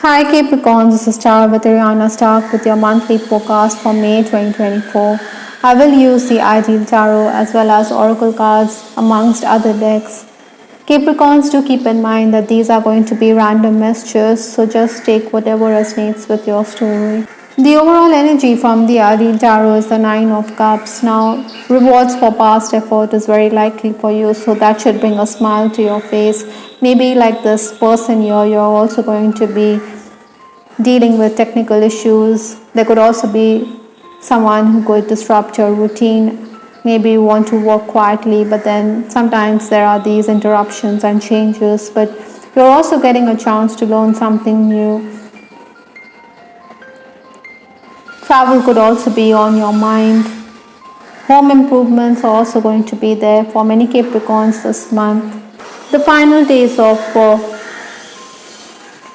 Hi Capricorn, this is Star with Ariana Stark with your monthly forecast for May 2024. I will use the Ideal Tarot as well as Oracle cards amongst other decks. Capricorns, do keep in mind that these are going to be random messages, so just take whatever resonates with your story. The overall energy from the Ideal Tarot is the Nine of Cups. Now, rewards for past effort is very likely for you, so that should bring a smile to your face. Maybe like this person here, you're also going to be dealing with technical issues. There could also be someone who could disrupt your routine. Maybe you want to work quietly, but then sometimes there are these interruptions and changes, but you're also getting a chance to learn something new. Travel could also be on your mind. Home improvements are also going to be there for many Capricorns this month. The final days of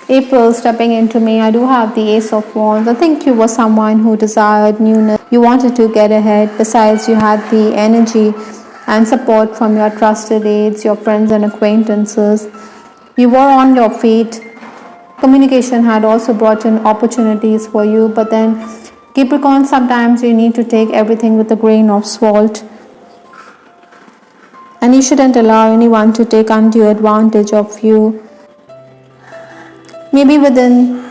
April stepping into May, I do have the Ace of Wands. I think you were someone who desired newness. You wanted to get ahead. Besides, you had the energy and support from your trusted aides, your friends and acquaintances. You were on your feet. Communication had also brought in opportunities for you, but then Capricorn, sometimes you need to take everything with a grain of salt. And you shouldn't allow anyone to take undue advantage of you. Maybe within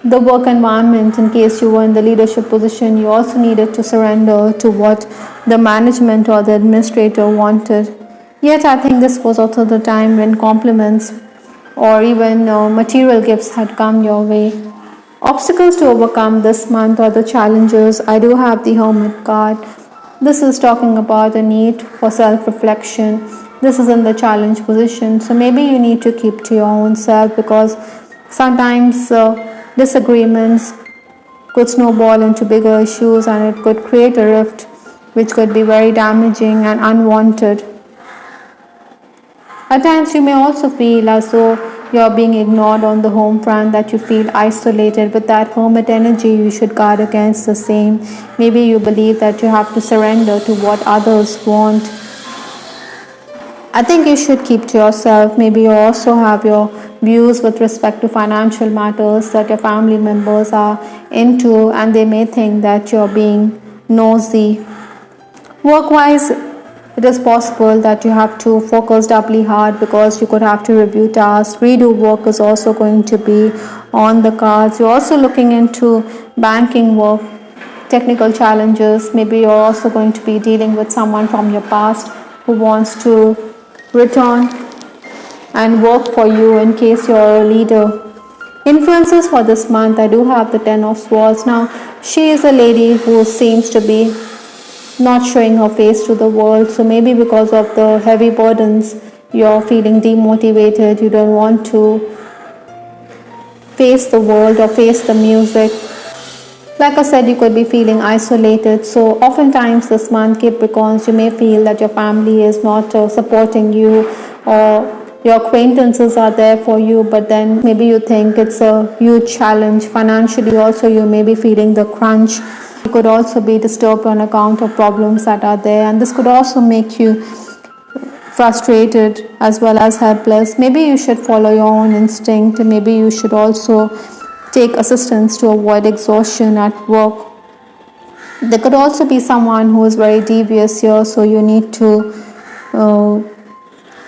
the work environment, in case you were in the leadership position, you also needed to surrender to what the management or the administrator wanted. Yet I think this was also the time when compliments or even material gifts had come your way. Obstacles to overcome this month or the challenges, I do have the Hermit card. This is talking about the need for self-reflection. This is in the challenge position, so maybe you need to keep to your own self, because sometimes disagreements could snowball into bigger issues and it could create a rift which could be very damaging and unwanted. At times you may also feel as though you're being ignored on the home front, that you feel isolated. With that Hermit energy, you should guard against the same. Maybe you believe that you have to surrender to what others want. I think you should keep to yourself. Maybe you also have your views with respect to financial matters that your family members are into, and they may think that you're being nosy. Work-wise, it is possible that you have to focus doubly hard because you could have to review tasks. Redo work is also going to be on the cards. You're also looking into banking work, technical challenges. Maybe you're also going to be dealing with someone from your past who wants to return and work for you in case you're a leader. Influences for this month, I do have the Ten of Swords. Now, she is a lady who seems to be not showing her face to the world, so maybe because of the heavy burdens, you're feeling demotivated. You don't want to face the world or face the music. Like I said, you could be feeling isolated. So oftentimes this month, Capricorns, you may feel that your family is not supporting you, or your acquaintances are there for you, but then maybe you think it's a huge challenge. Financially also, you may be feeling the crunch. You could also be disturbed on account of problems that are there, and this could also make you frustrated as well as helpless. Maybe you should follow your own instinct. Maybe you should also take assistance to avoid exhaustion at work. There could also be someone who is very devious here, so you need to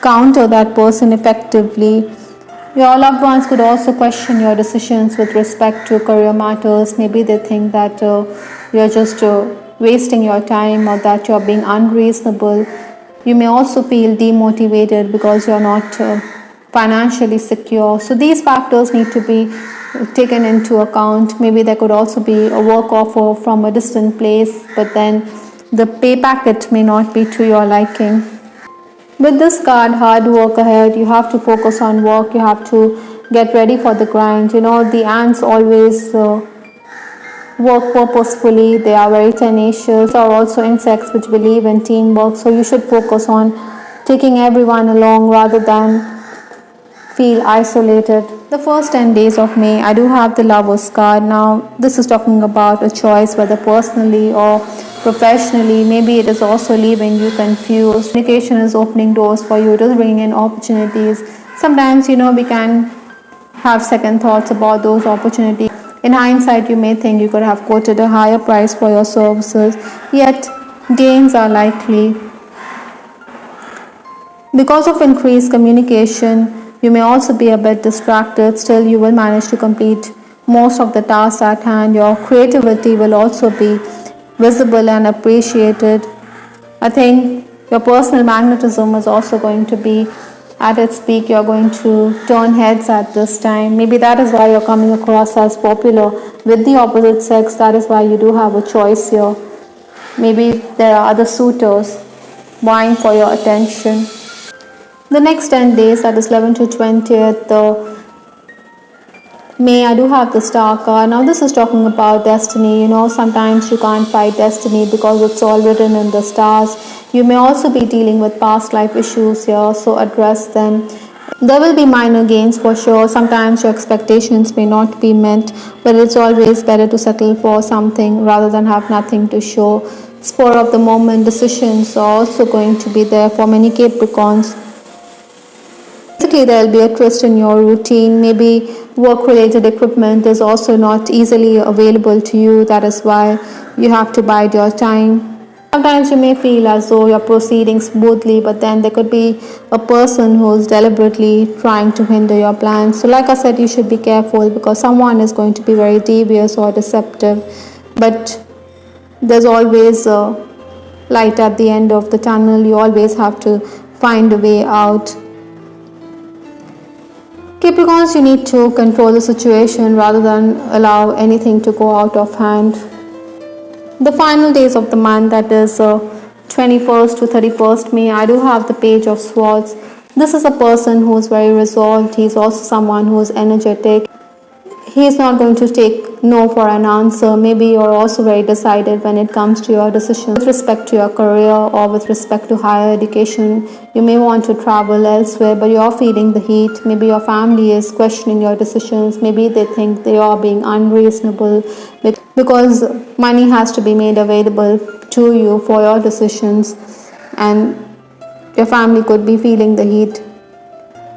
counter that person effectively. Your loved ones could also question your decisions with respect to career matters. Maybe they think that you're just wasting your time, or that you're being unreasonable. You may also feel demotivated because you're not financially secure. So these factors need to be taken into account. Maybe there could also be a work offer from a distant place, but then the pay packet may not be to your liking. With this card, hard work ahead. You have to focus on work. You have to get ready for the grind. You know, the ants always work purposefully. They are very tenacious. There are also insects which believe in teamwork. So you should focus on taking everyone along rather than feel isolated. The first 10 days of May, I do have the Lovers card. Now, this is talking about a choice, whether personally or professionally. Maybe it is also leaving you confused. Communication is opening doors for you. It is bringing in opportunities. Sometimes, we can have second thoughts about those opportunities. In hindsight, you may think you could have quoted a higher price for your services, yet gains are likely. Because of increased communication, you may also be a bit distracted, still you will manage to complete most of the tasks at hand. Your creativity will also be visible and appreciated. I think your personal magnetism is also going to be at its peak. You're going to turn heads at this time. Maybe that is why you're coming across as popular with the opposite sex. That is why you do have a choice here. Maybe there are other suitors vying for your attention. The next 10 days, that is 11 to 20th May, I do have the Star card. Now this is talking about destiny. Sometimes you can't fight destiny because it's all written in the stars. You may also be dealing with past life issues here, so address them. There will be minor gains for sure. Sometimes your expectations may not be met, but it's always better to settle for something rather than have nothing to show. Spur of the moment decisions are also going to be there for many Capricorns. Basically, there will be a twist in your routine. Maybe work-related equipment is also not easily available to you. That is why you have to bide your time. Sometimes you may feel as though you're proceeding smoothly, but then there could be a person who's deliberately trying to hinder your plans. So like I said, you should be careful because someone is going to be very devious or deceptive. But there's always a light at the end of the tunnel. You always have to find a way out. Capricorns, you need to control the situation rather than allow anything to go out of hand. The final days of the month, that is 21st to 31st May, I do have the Page of Swords. This is a person who is very resolved. He is also someone who is energetic. He is not going to take no for an answer. Maybe you are also very decided when it comes to your decisions with respect to your career or with respect to higher education. You may want to travel elsewhere, but you are feeling the heat. Maybe your family is questioning your decisions. Maybe they think they are being unreasonable because money has to be made available to you for your decisions, and your family could be feeling the heat.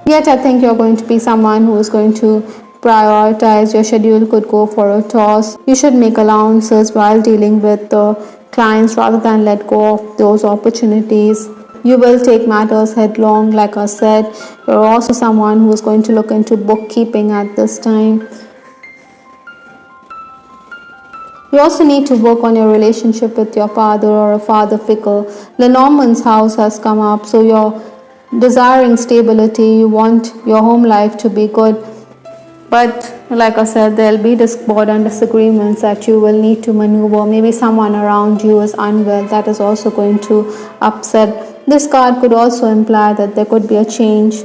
Yet I think you're going to be someone who is going to prioritize. Your schedule could go for a toss. You should make allowances while dealing with the clients rather than let go of those opportunities. You will take matters headlong. Like I said, you're also someone who is going to look into bookkeeping at this time. You also need to work on your relationship with your father or a father figure. Lenormand's house has come up, so you're desiring stability. You want your home life to be good. But like I said, there will be discord and disagreements that you will need to maneuver. Maybe someone around you is unwell. That is also going to upset. This card could also imply that there could be a change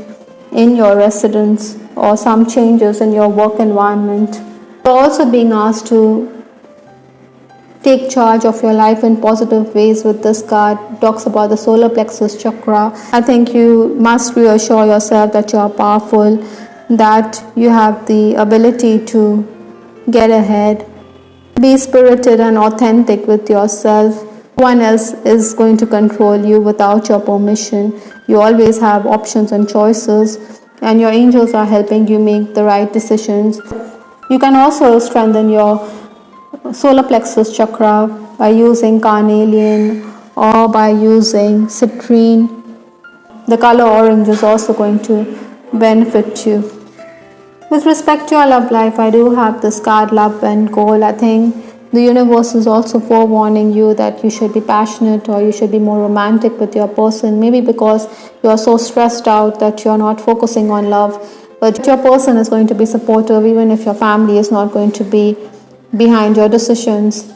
in your residence or some changes in your work environment. You're also being asked to take charge of your life in positive ways with this card. It talks about the solar plexus chakra. I think you must reassure yourself that you are powerful, that you have the ability to get ahead. Be spirited and authentic with yourself. No one else is going to control you without your permission. You always have options and choices, and your angels are helping you make the right decisions. You can also strengthen your solar plexus chakra by using carnelian or by using citrine. The color orange is also going to benefit you. With respect to your love life, I do have this card, love and goal. I think the universe is also forewarning you that you should be passionate or you should be more romantic with your person. Maybe because you are so stressed out that you are not focusing on love. But your person is going to be supportive even if your family is not going to be behind your decisions.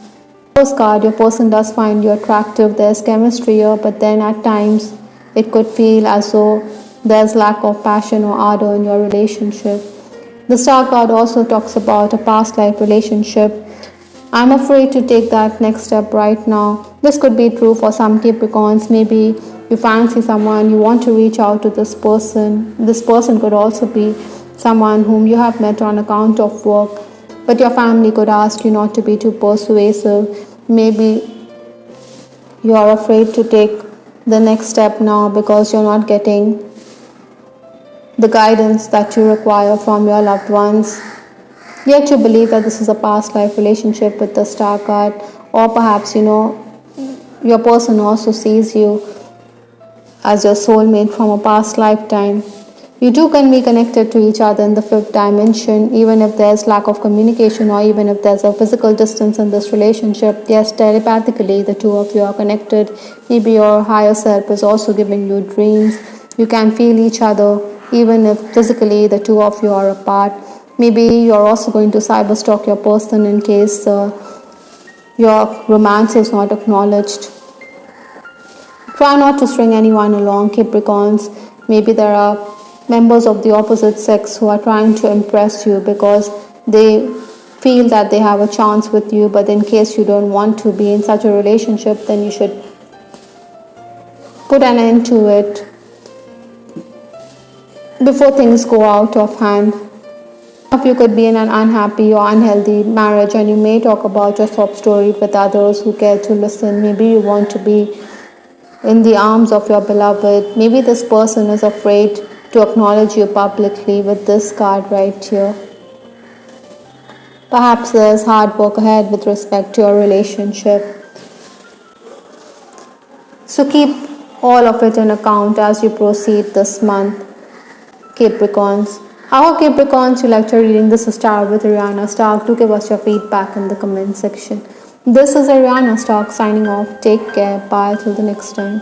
Postcard, your person does find you attractive. There's chemistry here, but then at times it could feel as though there's lack of passion or ardor in your relationship. The Star card also talks about a past life relationship. I'm afraid to take that next step right now. This could be true for some Capricorns. Maybe you fancy someone, you want to reach out to this person. This person could also be someone whom you have met on account of work, but your family could ask you not to be too persuasive. Maybe you are afraid to take the next step now because you're not getting the guidance that you require from your loved ones. Yet you believe that this is a past life relationship with the star card, or perhaps your person also sees you as your soulmate from a past lifetime. You two can be connected to each other in the fifth dimension, even if there's lack of communication or even if there's a physical distance in this relationship. Yes, telepathically, the two of you are connected. Maybe your higher self is also giving you dreams. You can feel each other, even if physically the two of you are apart. Maybe you're also going to cyberstalk your person in case your romance is not acknowledged. Try not to string anyone along, Capricorns. Maybe there are members of the opposite sex who are trying to impress you because they feel that they have a chance with you, but in case you don't want to be in such a relationship, then you should put an end to it before things go out of hand. If you could be in an unhappy or unhealthy marriage, and you may talk about your sob story with others who care to listen. Maybe you want to be in the arms of your beloved. Maybe this person is afraid to acknowledge you publicly with this card right here. Perhaps there's hard work ahead with respect to your relationship. So keep all of it in account as you proceed this month, Capricorns. I hope Capricorns you liked your reading. This is Star with Ariana Stark. Do give us your feedback in the comment section. This is Ariana Stark signing off. Take care. Bye till the next time.